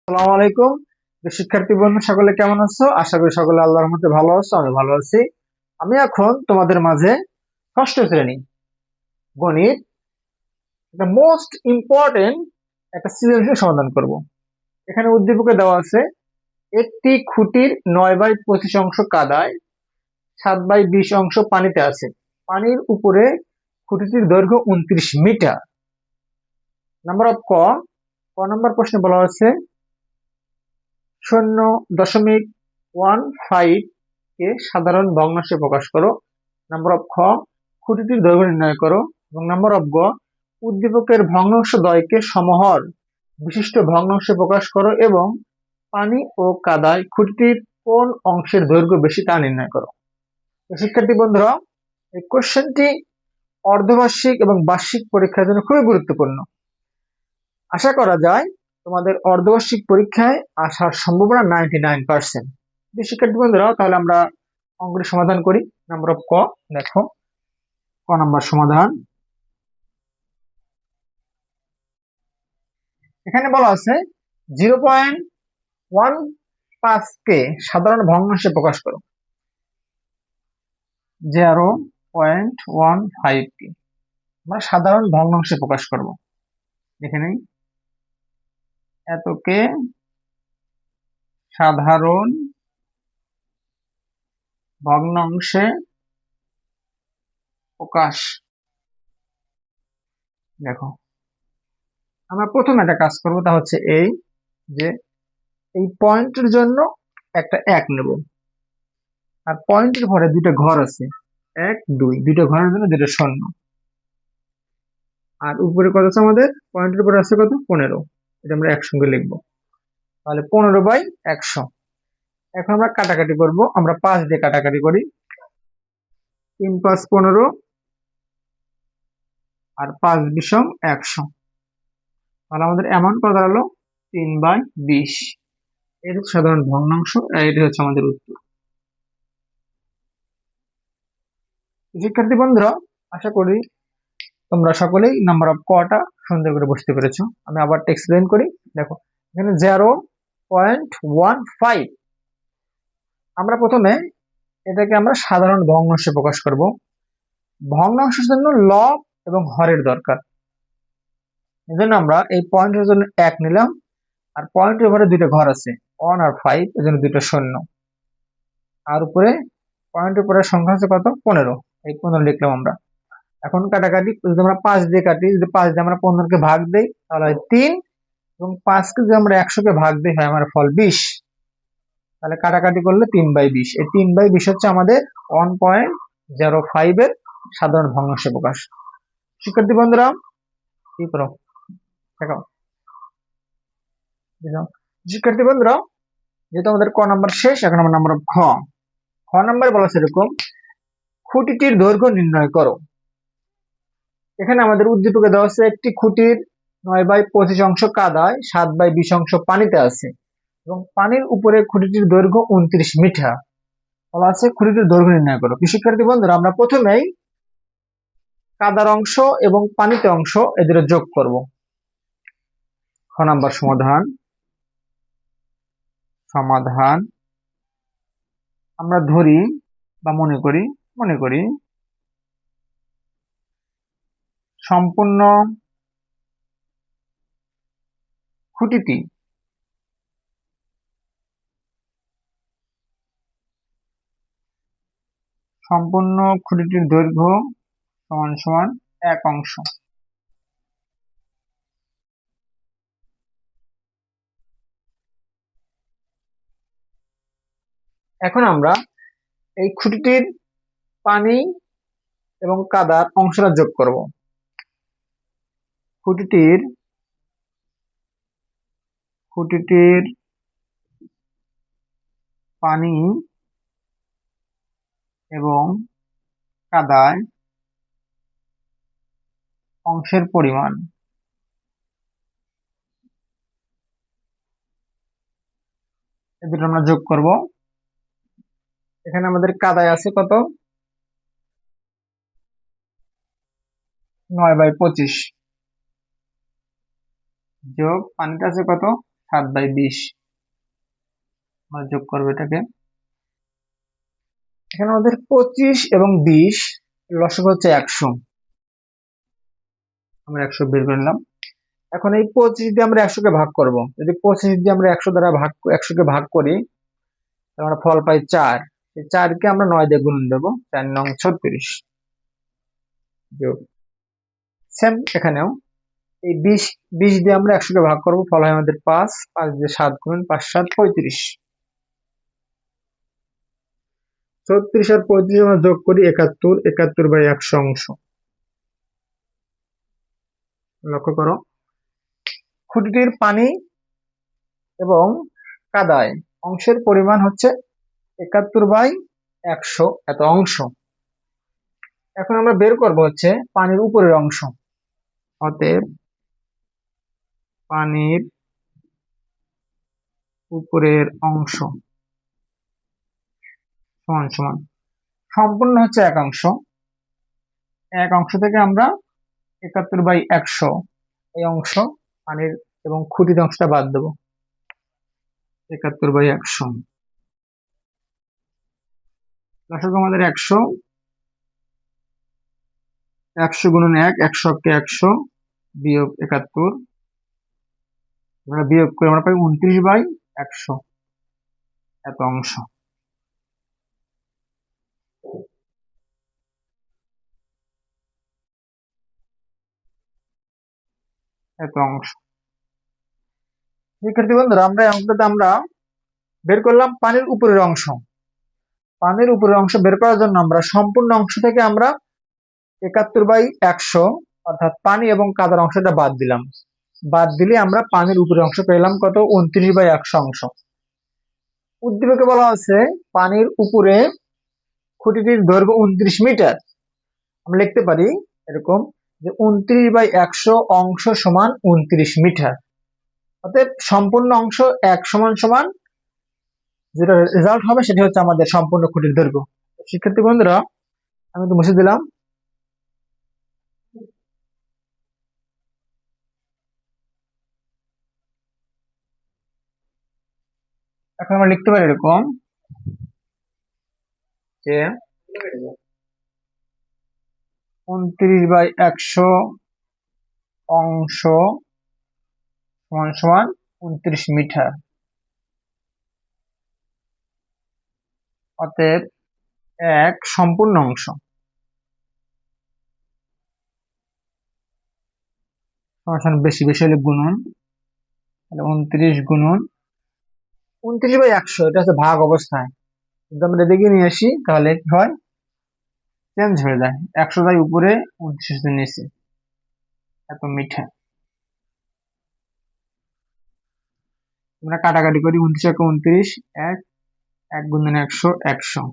আসসালামু আলাইকুম। শিক্ষার্থী বন্ধু সকলে কেমন আছো? আশা করি সকলে আল্লাহর রহমতে ভালো আছো। আমি ভালো আছি। আমি এখন তোমাদের মাঝে ষষ্ঠ শ্রেণী গণিত একটা মোস্ট ইম্পর্টেন্ট একটা সৃজনশীল সমাধান করব। এখানে উদ্দীপকে দেওয়া আছে একটি খুঁটির 9/25 অংশ কাদায়, 7/20 অংশ পানিতে আছে। পানির উপরে খুঁটিটির দৈর্ঘ্য 29 মিটার। নাম্বার অফ ক নম্বর প্রশ্নে বলা হচ্ছে 0.15 কে সাধারণ ভগ্নাংশে প্রকাশ করো। নাম্বার অফ খ খুঁটিটির দৈর্ঘ্য নির্ণয় করো। এবং নাম্বার অফ গ উদ্দীপকের ভগ্নাংশ দ্বয়কে সমহর বিশিষ্ট ভগ্নাংশে প্রকাশ করো এবং পানি ও কাদায় খুঁটিটির কোন অংশের দৈর্ঘ্য বেশি তা নির্ণয় করো। তো শিক্ষার্থী বন্ধুরা, এই কোশ্চেনটি অর্ধবার্ষিক এবং বার্ষিক পরীক্ষার জন্য খুবই গুরুত্বপূর্ণ। আশা করা যায় তোমাদের অর্ধবার্ষিক পরীক্ষায় আসার সম্ভাবনা 99%। শিক্ষার্থী বন্ধুরা, তাহলে আমরা অঙ্কটি সমাধান করি। নাম্বার অফ ক, দেখো ক নাম্বার সমাধান। এখানে বলা আছে 0.15 কে সাধারণ ভগ্নাংশে প্রকাশ করো। 0.15 কে আমরা সাধারণ ভগ্নাংশে প্রকাশ করব। দেখে নেই, এতকে সাধারণ ভগ্নাংশে প্রকাশ। দেখো, আমরা প্রথম একটা কাজ করবো, তা হচ্ছে এই যে এই পয়েন্টের জন্য একটা 1 নেব, আর পয়েন্টের পরে দুটো ঘর আছে, 1 2, দুটো ঘরের জন্য দুটো শূন্য। আর উপরে কত আছে আমাদের? পয়েন্টের উপরে আছে কত? 15। এটা আমরা একসঙ্গে লিখবো, তাহলে 15/100। এখন আমরা কাটাকাটি করব, আমরা 5 দিয়ে কাটাকাটি করি। 3 5 15, আর 5 বিষম 100। তাহলে আমাদের এমন কত দাঁড়ালো? 3/20। এটা সাধারণ ভগ্নাংশ, এটা হচ্ছে আমাদের উত্তর। শিক্ষার্থী বন্ধুরা, আশা করি তোমরা সকলেই নাম্বার অফ কটা সুন্দর করে বুঝতে পেরেছো। আমি আবার এক্সপ্লেন করি। দেখো, এখানে 0.15 আমরা প্রথমে এটাকে আমরা সাধারণ ভগ্নাংশে প্রকাশ করব। ভগ্নাংশের জন্য লব এবং হরের দরকার। এজন্য আমরা এই পয়েন্টের জন্য 1 নিলাম, আর পয়েন্টের উপরে দুটো ঘর আছে 1 আর 5, এজন্য দুটো শূন্য। আর উপরে পয়েন্টের উপরে সংখ্যা আছে কত? 15। এই 15 লিখলাম আমরা। এখন কাটাকাটি যদি আমরা 5 দিয়ে কাটি, যদি 5 দিয়ে আমরা 15 কে ভাগ দেই তাহলে হয় 3, এবং 5 কে যদি আমরা 100 কে ভাগ দিই হয় আমার ফল 20। তাহলে কাটাকাটি করলে 3/20। এই 3/20 হচ্ছে আমাদের 1.05 এর সাধারণ ভগ্নাংশে প্রকাশ। শিক্ষার্থী বন্ধুরা, কি করো দেখাও। শিক্ষার্থী বন্ধুরা, যেহেতু আমাদের ক নাম্বার শেষ, এখন আমার নাম্বার খ। খ নাম্বার বলা সেরকম খুঁটিটির দৈর্ঘ্য নির্ণয় করো। এখানে আমাদের উদ্দীপকে দেওয়া আছে একটি খুঁটির 9/25 অংশ কাদায়, 7/20 অংশ পানিতে আছে এবং পানির উপরে খুঁটিটির দৈর্ঘ্য 29 মিটার। বলা আছে খুঁটিটির দৈর্ঘ্য নির্ণয় করো। শিক্ষার্থী বন্ধুরা, আমরা প্রথমেই কাদার অংশ এবং পানিতে অংশ এদের যোগ করব। খ নাম্বার সমাধান। সমাধান আমরা ধরি বা মনে করি সম্পূর্ণ খুঁটিটি সম্পূর্ণ খুঁটিটির দৈর্ঘ্য সমান সমান 1 অংশ। এখন আমরা এই খুঁটিটির পানি এবং কাদার অংশটা যোগ করব। খুঁটিটির পানি এবং কাদায় অংশের পরিমাণ এ দুটো আমরা যোগ করব। এখানে আমাদের কাদায় আছে কত? 9/25 যোগ পানিতে আছে কত? 7/20 আমরা যোগ করবো এটাকে। এখানে আমাদের 25 এবং 20 লসাগু হচ্ছে 100, আমরা 100 বের করে নিলাম। এখন এই 25 দিয়ে আমরা 100 কে ভাগ করব। যদি 25 দিয়ে আমরা 100 দ্বারা 100 কে ভাগ করি, তাহলে আমরা ফল পাই 4। এই 4 কে আমরা 9 দিয়ে গুণ দেবো, 4 নং 36 যোগ। সেম এখানেও এই 20 দিয়ে আমরা 100 কে ভাগ করব, ফল হয় আমাদের 5। 5 দিয়ে 7 গুণ, 5 7 35। 36 আর 35 আমরা যোগ করি 71, 71/100 অংশ। লক্ষ্য করো, খুঁটিটির পানি এবং কাদায় অংশের পরিমাণ হচ্ছে 71/100 এত অংশ। এখন আমরা বের করব হচ্ছে পানির উপরের অংশ। অতএব পানির উপরের অংশ সমান সমান সম্পূর্ণ হচ্ছে 1 অংশ। 1 অংশ থেকে আমরা 71/100 এই অংশ পানির এবং খুঁটির অংশটা বাদ দেবো। 71/100 দর্শক আমাদের 100, 100 গুণন 1, 100 কে 100 বিয়োগ 71, আমরা বিয়োগ করে আমরা পাই 29/100 এত অংশ। এত অংশ। শিক্ষার্থী বন্ধুরা, আমরা এই অঙ্কটাতে আমরা বের করলাম পানির উপরের অংশ। পানির উপরের অংশ বের করার জন্য আমরা সম্পূর্ণ অংশ থেকে আমরা 71/100 অর্থাৎ পানি এবং কাদার অংশটা বাদ দিলাম। বাদ দিলে আমরা পানির উপরের অংশ পেলাম কত? 29/100 অংশ। উদ্দীপকে বলা আছে পানির উপরে খুঁটিটির দৈর্ঘ্য 29 মিটার। আমরা লিখতে পারি এরকম যে 29/100 অংশ সমান 29 মিটার। অতএব সম্পূর্ণ অংশ 1 সমান সমান যেটা রেজাল্ট হবে সেটা হচ্ছে আমাদের সম্পূর্ণ খুঁটির দৈর্ঘ্য। শিক্ষার্থী বন্ধুরা, আমি তো মুছে দিলাম। এখন আমরা লিখতে পারি এরকম যে 29/100 অংশ সমান সমান 29 মিটার। অতএব 1 সম্পূর্ণ অংশ সমান বেশি বেশি হলে গুণন, তাহলে 29 গুণন 29/100, এটা হচ্ছে ভাগ অবস্থায়। যদি আমরা এদিকে নিয়ে আসি তাহলে কি হয়? চেঞ্জ হয়ে যায়, 100 যায় উপরে, 29 নিচে, এত মিটার। আমরা কাটাকাটি করি, 29 একে 29, 1 1 গুণন 100 100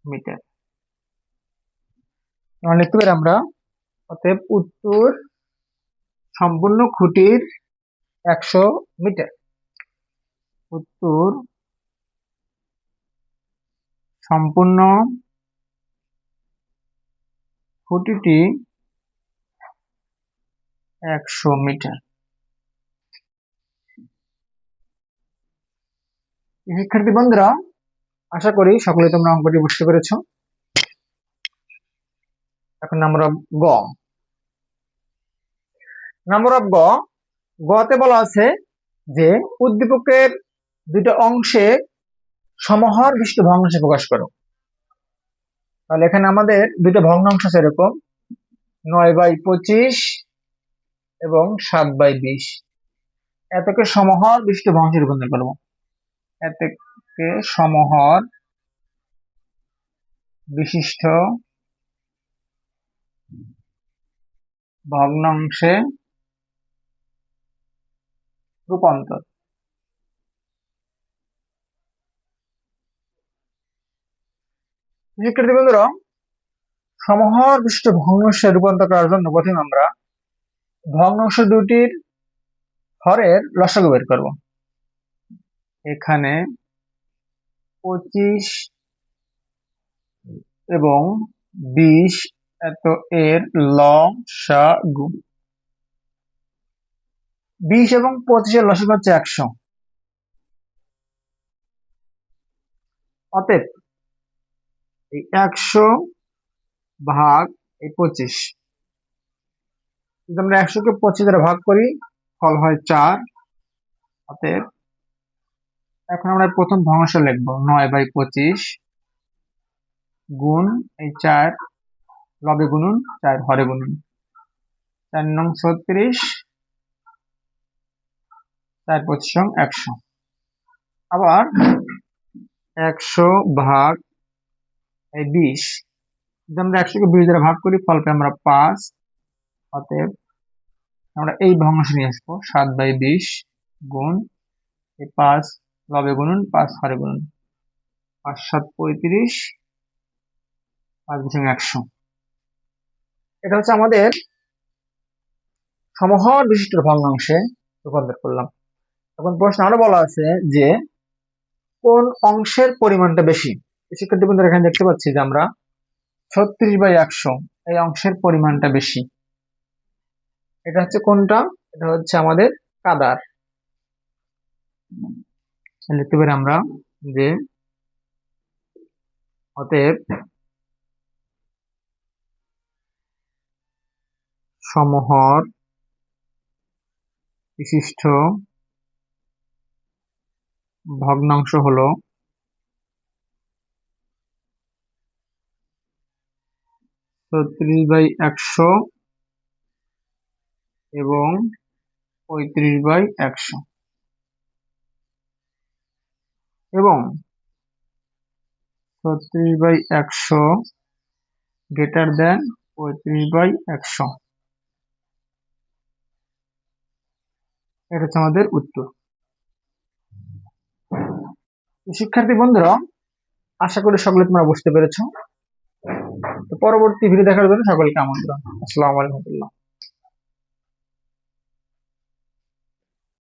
মিটার। লিখতে পারি আমরা অতএব উত্তর সম্পূর্ণ খুঁটির 100 মিটার। উত্তর সম্পূর্ণ খুঁটিটি 100 মিটার। শিক্ষার্থী বন্ধুরা, আশা করি সকলে তোমরা অঙ্কটি বুঝতে পেরেছ। এখন নাম্বার অফ গ। নাম্বার অফ গ, গতে বলা আছে যে উদ্দীপকের দুটো অংশে সমহর বিশিষ্ট ভগ্নাংশে প্রকাশ করো। তাহলে এখানে আমাদের দুটো ভগ্নাংশ আছে এরকম 9/25 এবং 7/20। এতকে সমহর বিশিষ্ট ভগ্নাংশে রূপান্তর করবো। এতকে সমহর বিশিষ্ট ভগ্নাংশে রূপান্তর। শিক্ষার্থী বন্ধুরা, সমহর বিশিষ্ট ভগ্নাংশে রূপান্তর করার জন্য প্রথমে আমরা ভগ্নাংশ দুটির হরের লসাগু বের করব। এখানে 25 এবং 20 এত এর লসাগু 20 এবং 25-এর লসাগু হচ্ছে 100। অতএব এই 100 ভাগ এই 25, যদি আমরা 100-কে 25 দ্বারা ভাগ করি ফল হয় 4। অতএব এখন আমরা প্রথম ভগ্নাংশ লিখবো 9/25 গুণ এই 4 লবে গুণুন 4 হরে গুণুন 4 নং 36, 4 25 100। আবার 100 ভাগ এই 20, যদি আমরা 100-কে 20 দ্বারা ভাগ করি ফল পাই আমরা 5। অতএব আমরা এই ভগ্নাংশ নিয়ে আসবো 7/20 গুণ এই 5 লবে গুণুন 5 হরে গুণুন 5 7 35, 5 25 100। এটা হচ্ছে আমাদের সমহর বিশিষ্ট ভগ্নাংশে রূপান্তর করলাম। এখন প্রশ্ন আরো বলা আছে যে কোন অংশের পরিমাণটা বেশি। শিক্ষার্থী বন্ধুরা এখানে দেখতে পাচ্ছি যে আমরা 36/100 এই অংশের পরিমাণটা বেশি। এটা হচ্ছে কোনটা? এটা হচ্ছে আমাদের কাদার। লিখতে পারি আমরা যে অতএব সমহর বিশিষ্ট ভগ্নাংশ হলো 36/100 এবং 35/100 এবং 36/100 গ্রেটার দেন 35/100। এটা হচ্ছে আমাদের উত্তর। শিক্ষার্থী বন্ধুরা, আশা করি সকলে তোমরা বুঝতে পেরেছো। তো পরবর্তী ভিডিও দেখার জন্য সকলকে আমন্ত্রণ। আসসালামু আলাইকুম।